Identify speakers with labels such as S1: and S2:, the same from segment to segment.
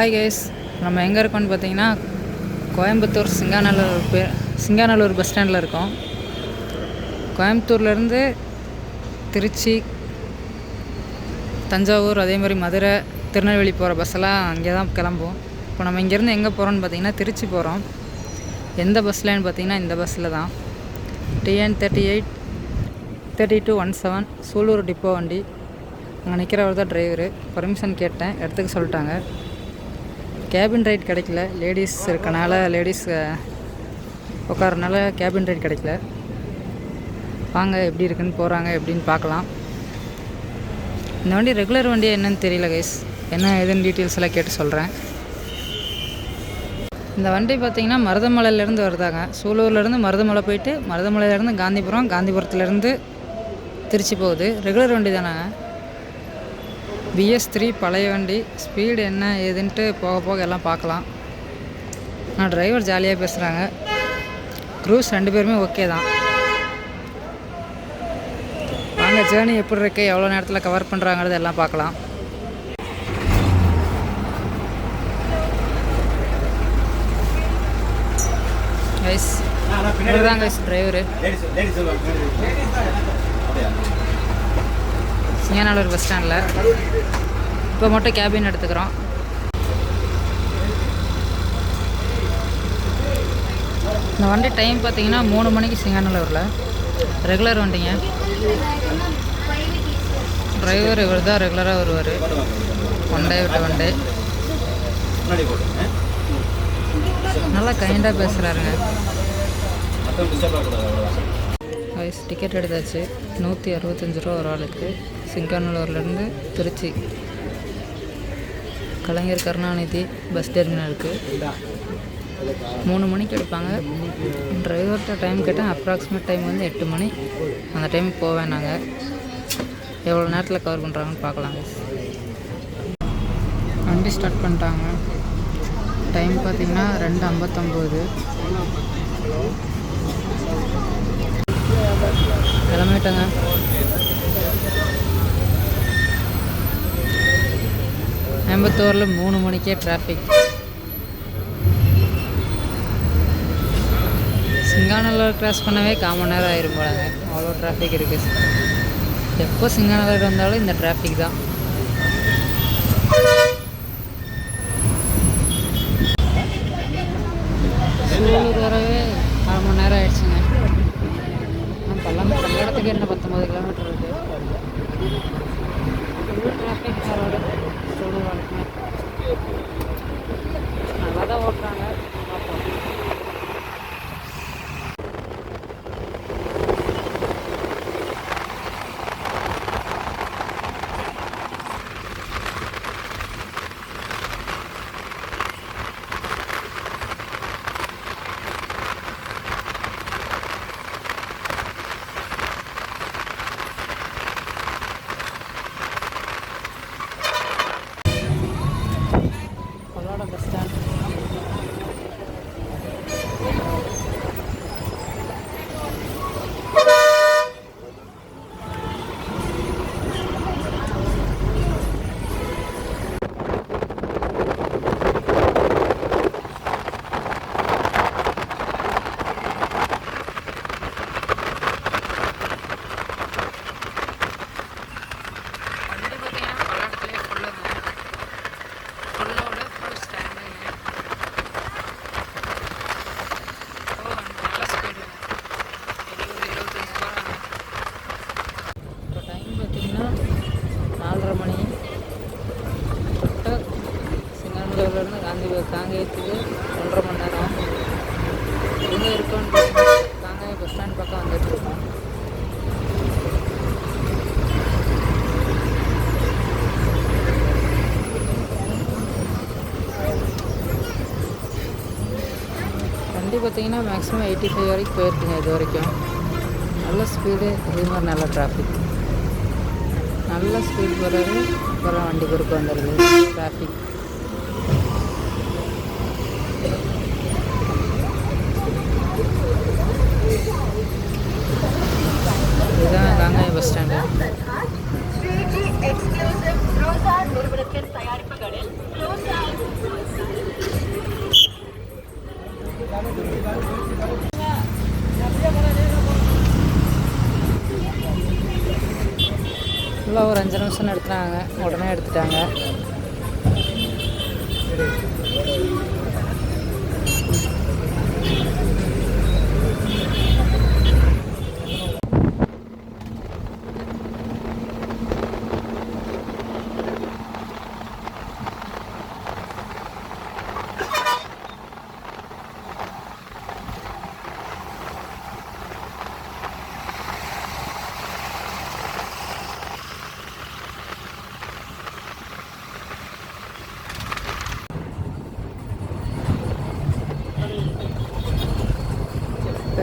S1: Hi guys, நம்ம எங்கே இருக்கோம்னு பார்த்தீங்கன்னா கோயம்புத்தூர் சிங்காநல்லூர் பஸ் ஸ்டாண்டில் இருக்கோம். கோயம்புத்தூர்லேருந்து திருச்சி, தஞ்சாவூர், அதே மாதிரி மதுரை, திருநெல்வேலி போகிற பஸ்ஸெல்லாம் அங்கே தான் கிளம்பும். இப்போ நம்ம இங்கேருந்து எங்கே போகிறோம்னு பார்த்தீங்கன்னா திருச்சி போகிறோம். எந்த பஸ்ஸில்னு பார்த்தீங்கன்னா இந்த பஸ்ஸில் தான், TN 383217 சூலூர் டிப்போ வண்டி. அங்கே நிற்கிறவர் தான் டிரைவரு. பர்மிஷன் கேட்டேன், இடத்துக்கு சொல்லிட்டாங்க. கேபின் ரைட் கிடைக்கல, லேடிஸ் இருக்கனால, லேடிஸ் உட்காரனால கேபின் ரைட் கிடைக்கல. வாங்க எப்படி இருக்குன்னு போகிறாங்க எப்படின்னு பார்க்கலாம். இந்த வண்டி ரெகுலர் வண்டி என்னன்னு தெரியல கைஸ், என்ன எதுன்னு டீட்டெயில்ஸ் எல்லாம் கேட்டு சொல்கிறேன். இந்த வண்டி பார்த்திங்கன்னா மருதமலையிலேருந்து வருதாங்க. சூலூர்லேருந்து மருதமலை போயிட்டு, மருதமலையிலேருந்து காந்திபுரம், காந்திபுரத்துலேருந்து திருச்சி போகுது. ரெகுலர் வண்டி தானாங்க. BS3 பழைய வண்டி. ஸ்பீடு என்ன ஏதுன்ட்டு போக போக எல்லாம் பார்க்கலாம். நான் டிரைவர் ஜாலியாக பேசுகிறாங்க. க்ரூஸ் 2 பேருமே ஓகே தான். வாங்க ஜேர்னி எப்படி இருக்கு, எவ்வளோ நேரத்தில் கவர் பண்ணுறாங்கிறது எல்லாம் பார்க்கலாம். கைஸ் இதுதான் கைஸ் டிரைவரு. சிங்காநல்லூர் பஸ் ஸ்டாண்டில் இப்போ மட்டும் கேபின் எடுத்துக்கிறோம். இந்த வண்டி டைம் பார்த்தீங்கன்னா 3 மணிக்கு சிங்காநல்லூரில். ரெகுலர் வண்டிங்க. டிரைவர் இவர் தான் ரெகுலராக வருவார். ஒன் டே விட்டு ஒன் டே. நல்லா கைண்டாக பேசுகிறாருங்க. வயசு டிக்கெட் எடுத்தாச்சு. 165 ரூபா ஒரு ஆளுக்கு. சிங்காநல்லூர்லேருந்து திருச்சி கலைஞர் கருணாநிதி பஸ் டெர்மினலுக்கு 3 மணிக்கு எடுப்பாங்க. டிரைவர்கிட்ட டைம் கேட்டால் அப்ராக்சிமேட் டைம் வந்து 8 மணி. அந்த டைமுக்கு போவேன். நாங்கள் எவ்வளோ நேரத்தில் கவர் பண்ணுறாங்கன்னு பார்க்கலாங்க. வண்டி ஸ்டார்ட் பண்ணிட்டாங்க. டைம் பார்த்திங்கன்னா 2:59. கிளம்பிட்டேங்க. கோயம்புத்தூரில் 3 மணிக்கே டிராஃபிக். சிங்காநல்லூர் கிராஸ் பண்ணவே 1/4 மணி நேரம் ஆயிரும் போலாங்க. அவ்வளோ டிராஃபிக் இருக்குது. எப்போ சிங்காநல்லூர் வந்தாலும் இந்த டிராஃபிக் தான். சூலூர் வரவே 1/2 மணி நேரம் ஆயிடுச்சுங்க. பல்லடத்துக்கு என்ன 19 கிலோமீட்டர் இருக்குது. Full traffic road. சூலூர் வரைக்குமே நல்லா தான் ஓட்டுறாங்க. Bus stand. சிங்காநல்லூர்லேருந்து காங்கேயத்துக்கு 1.5 மணி நேரம். எங்கே இருக்கோன்னு பார்த்தீங்கன்னா காங்கேயம் பஸ் ஸ்டாண்ட் பக்கம் வந்துட்டுருக்கோம். வண்டி பார்த்தீங்கன்னா மேக்ஸிமம் 85 வரைக்கும் போயிருக்குங்க இது வரைக்கும். நல்ல ஸ்பீடு, இதே மாதிரி நல்ல டிராஃபிக். நல்ல ஸ்பீட் போகிறாரு, அப்புறம் வண்டி குறுக்க வந்துடுது. டிராஃபிக் இதுதான் காங்கேயம் பஸ் ஸ்டாண்டு. நிறுவனத்தின் தயாரிப்புகளில் ஆக்சுவலாக ஒரு 5 நிமிஷம் எடுத்துனாங்க, உடனே எடுத்துட்டாங்க.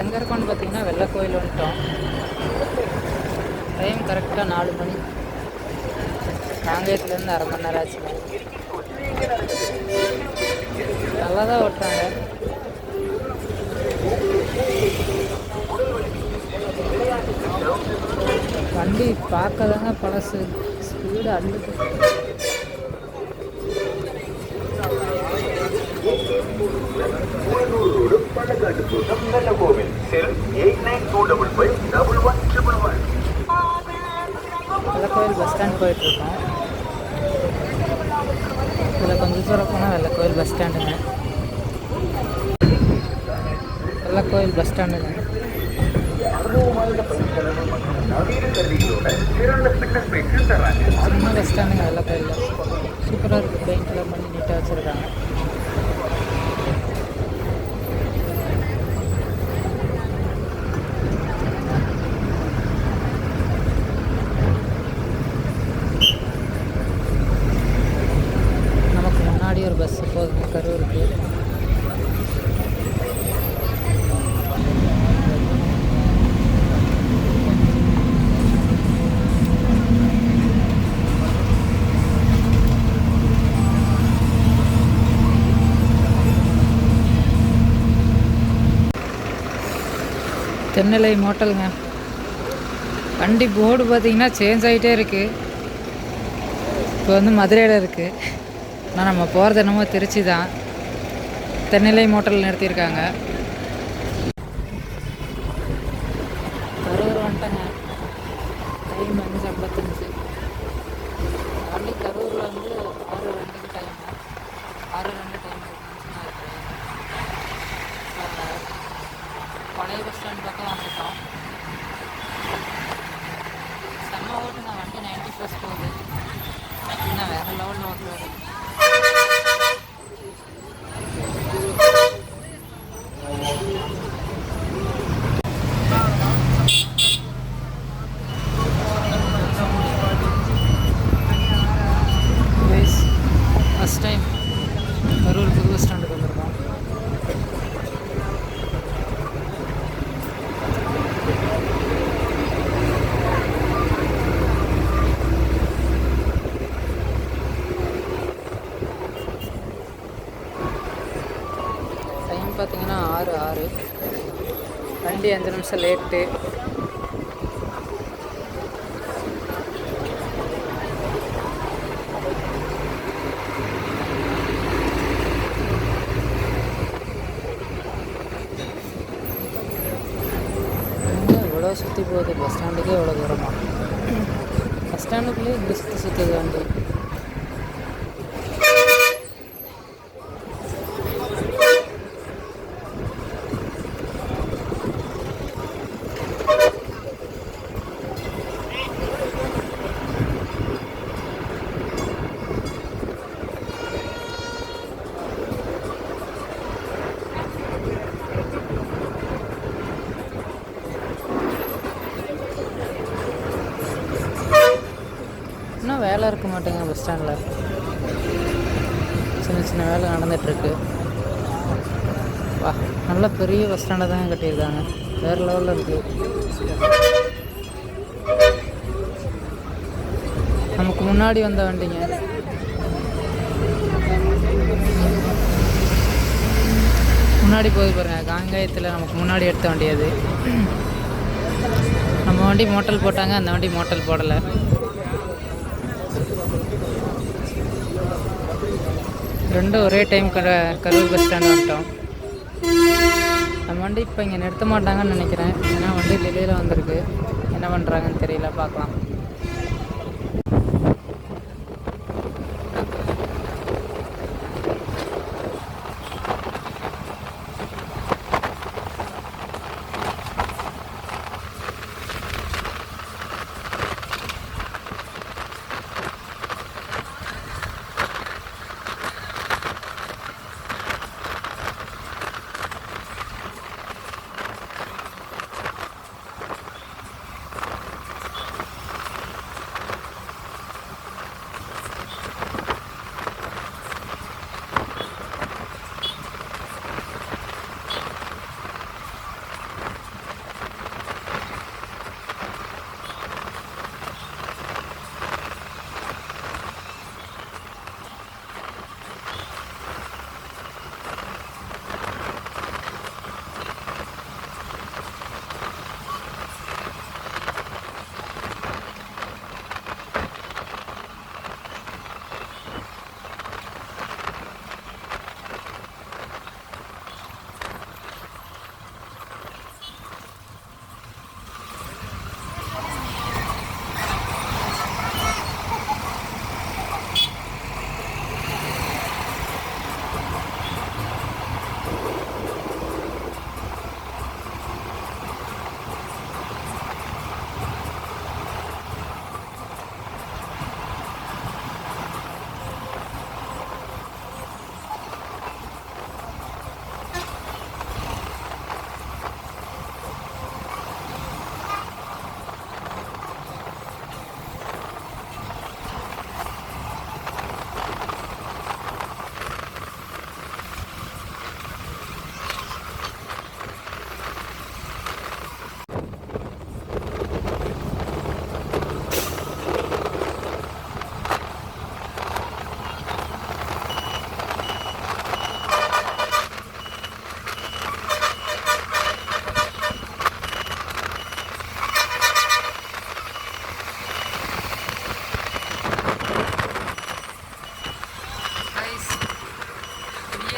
S1: எங்கே இருக்கோன்னு பார்த்தீங்கன்னா வெள்ளை கோயில் வந்துட்டோம். டைம் கரெக்டாக 4 மணி. காங்கேயத்துலேருந்து அரை மணி நேரம் ஆச்சு. நல்லா தான் ஓட்டுறாங்க. வண்டி பார்க்கதாங்க பழசு, ஸ்பீடு அள்ளுது. வெள்ளக்கோயில் பஸ் ஸ்டாண்ட் போயிட்டுருக்கோம். இதில் கொஞ்சம் தூரம் போனால் வெள்ளக்கோயில் பஸ் ஸ்டாண்டுங்க. வெள்ளக்கோயில் பஸ் ஸ்டாண்டுங்க. சின்ன பஸ் ஸ்டாண்டுங்க வெள்ளக்கோயிலில். சூப்பராக இருக்குது. பெயிண்ட்லாம் பண்ணி நீட்டாக வச்சுருக்காங்க. நமக்கு முன்னாடி ஒரு பஸ் போகுது கரூருக்கு. தென்னிலை மோட்டலுங்க. வண்டி போர்டு பார்த்திங்கன்னா சேஞ்ச் ஆகிட்டே இருக்குது. இப்போ வந்து மதுரையில் இருக்குது. ஆனால் நம்ம போகிறது என்னமோ திருச்சி தான். தென்னிலை மோட்டல் நிறுத்தியிருக்காங்க. கரூர் வந்துட்டேங்க. டைம் 5:55. வண்டி கரூரில் வந்து 6:02 டைம். 6:02 டைம் பழைய பஸ் ஸ்டாண்ட் பக்கம் வந்துட்டோம். செம்ம ஓட்டுங்க. வண்டி 90+ போகுது. இன்னும் வேறு லெவலில் ஓட்டுறாரு. ஃபஸ்ட் டைம் கரூர் புது பஸ் ஸ்டாண்டுக்கு வந்திருக்கோம். பார்த்தீங்கன்னா 6:06. வண்டி 5 நிமிஷம் லேட்டு. இவ்வளோ சுற்றி போகுது. பஸ் ஸ்டாண்டுக்கே இவ்வளோ தூரமா? பஸ் ஸ்டாண்டுக்குள்ளேயே இப்படி சுற்றுது வண்டி. இன்னும் வேலை இருக்க மாட்டேங்க பஸ் ஸ்டாண்டில். சின்ன சின்ன வேலை நடந்துகிட்ருக்கு. வா, நல்ல பெரிய பஸ் ஸ்டாண்டை தான் கட்டியிருக்காங்க. வேறு லெவலில் இருக்குது. நமக்கு முன்னாடி வந்த வண்டிங்க. முன்னாடி போய் பாருங்கள். காங்காயத்தில் நமக்கு முன்னாடி எடுத்த வண்டி அது. நம்ம வண்டி மோட்டல் போட்டாங்க, அந்த வண்டி மோட்டல் போடலை. ரெண்டும் ஒரே டைம் கரூர் பஸ் ஸ்டாண்ட் வந்துட்டோம். நம்ம வண்டி இப்போ இங்கே நிறுத்த மாட்டாங்கன்னு நினைக்கிறேன். ஏன்னா வண்டி வெளியில் வந்திருக்கு. என்ன பண்ணுறாங்கன்னு தெரியல, பார்க்கலாம்.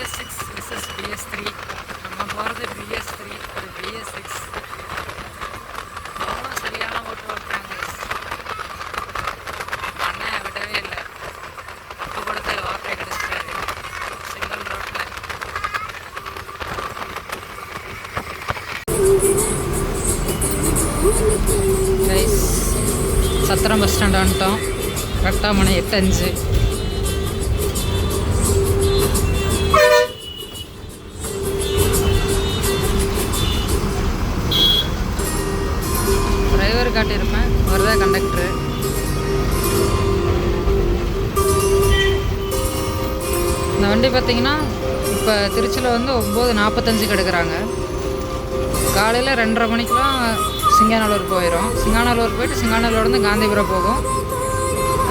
S1: BS6 vs BS3. நம்ம போகிறது BS3, அது BS6. அவங்களும் சரியான ஓட்டு ஓட்டுறாங்க. அண்ணன் விடவே இல்லை. இப்போ கொடுத்த வார்த்தை கிடைச்சிட்டாரு சிங்கிள் ரோட்டில். கைஸ், சத்திரம் பஸ் ஸ்டாண்ட் வந்துட்டோம். கரெக்டாக மணி 8:05. டிரைவர் காட்டியிருப்பேன், அவர் தான் கண்டக்டரு. இந்த வண்டி பார்த்திங்கன்னா இப்போ திருச்சியில் வந்து 9:45 எடுக்கிறாங்க. காலையில் 2:30 மணிக்கெலாம் சிங்காநல்லூர் போயிடும். சிங்காநல்லூர் போயிட்டு சிங்காநல்லூர்லேருந்து காந்திபுரம் போகும்.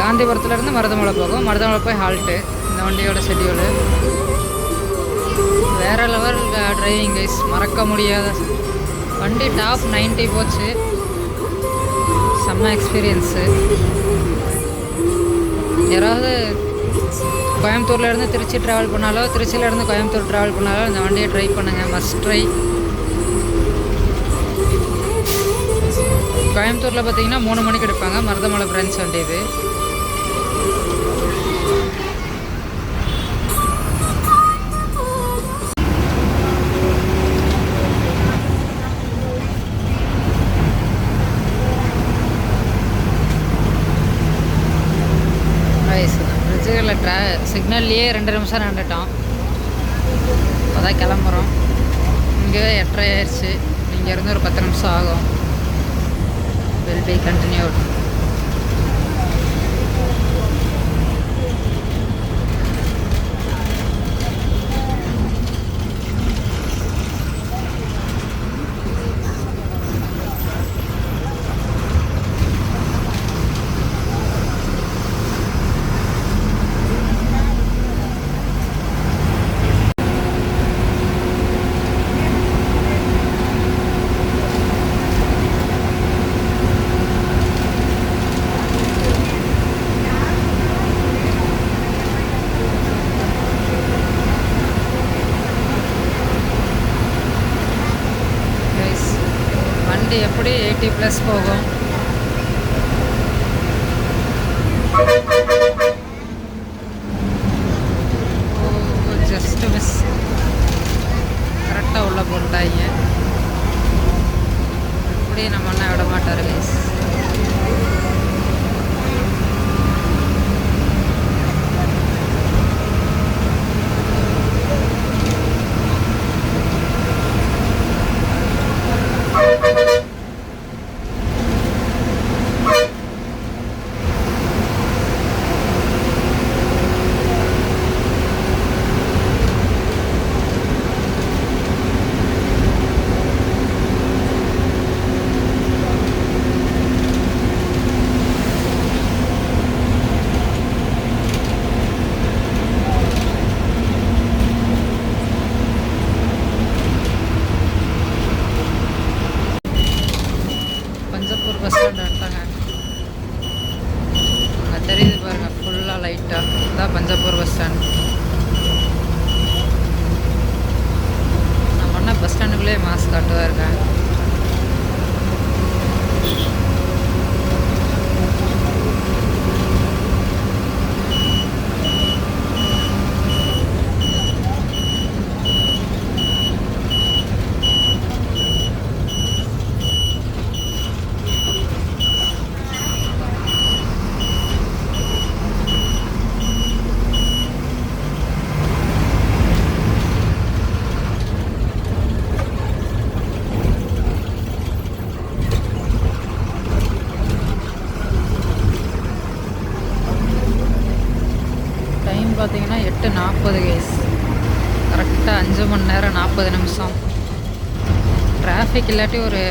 S1: காந்திபுரத்துலேருந்து மருதமலை போகும். மருதமலை போய் ஹால்ட்டு. இந்த வண்டியோட ஷெட்யூலு வேறு லெவல் டிரைவிங் கைஸ், மறக்க முடியாத வண்டி. டாப் 90 போச்சு. செம்ம எக்ஸ்பீரியன்ஸு. யாராவது கோயம்புத்தூர்லேருந்து திருச்சி ட்ராவல் பண்ணாலோ, திருச்சியிலேருந்து கோயம்புத்தூர் ட்ராவல் பண்ணாலோ இந்த வண்டியை ட்ரை பண்ணுங்கள், மஸ்ட் ட்ரை. கோயம்புத்தூரில் பார்த்தீங்கன்னா 3 மணிக்கு எடுப்பாங்க. மருதமலை பிரான்ச் வண்டி இது. பிரிட்ஜுகளில் சிக்னல்லையே 2 நிமிஷம் நின்றுட்டோம். அதான் கிளம்புறோம். இங்கே 8:30 ஆயிடுச்சு. இங்கேருந்து ஒரு 10 நிமிஷம் ஆகும். Will be continued. எப்படி 80+ போகும். Just miss. கரெக்டாக உள்ள போட்டாங்க. இப்படி நம்ம அண்ணா விட மாட்டார் கைஸ். பஸ் ஸ்டாண்ட் வந்துட்டாங்க. அங்கே தெரியுது பாருங்கள், ஃபுல்லாக லைட்டாக. இதான் பஞ்சாப்பூர் பஸ் ஸ்டாண்ட். நம்ம அண்ணா பஸ் ஸ்டாண்டுக்குள்ளேயே மாஸ்க் காட்டுதான் இருக்கேன். பார்த்தீங்கன்னா 8:40 கைஸ். கரெக்டாக 5 மணி நேரம் 40 நிமிஷம். டிராஃபிக் இல்லாட்டி ஒரு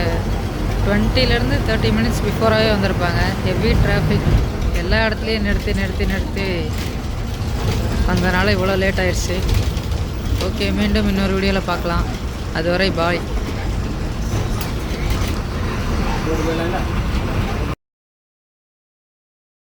S1: 20 to 30 minutes பிஃபோராகவே வந்திருப்பாங்க. ஹெவி டிராஃபிக் எல்லா இடத்துலையும் நிறுத்தி அதனால் இவ்வளோ லேட் ஆயிடுச்சு. ஓகே, மீண்டும் இன்னொரு வீடியோவில் பார்க்கலாம். அதுவரை பாய்.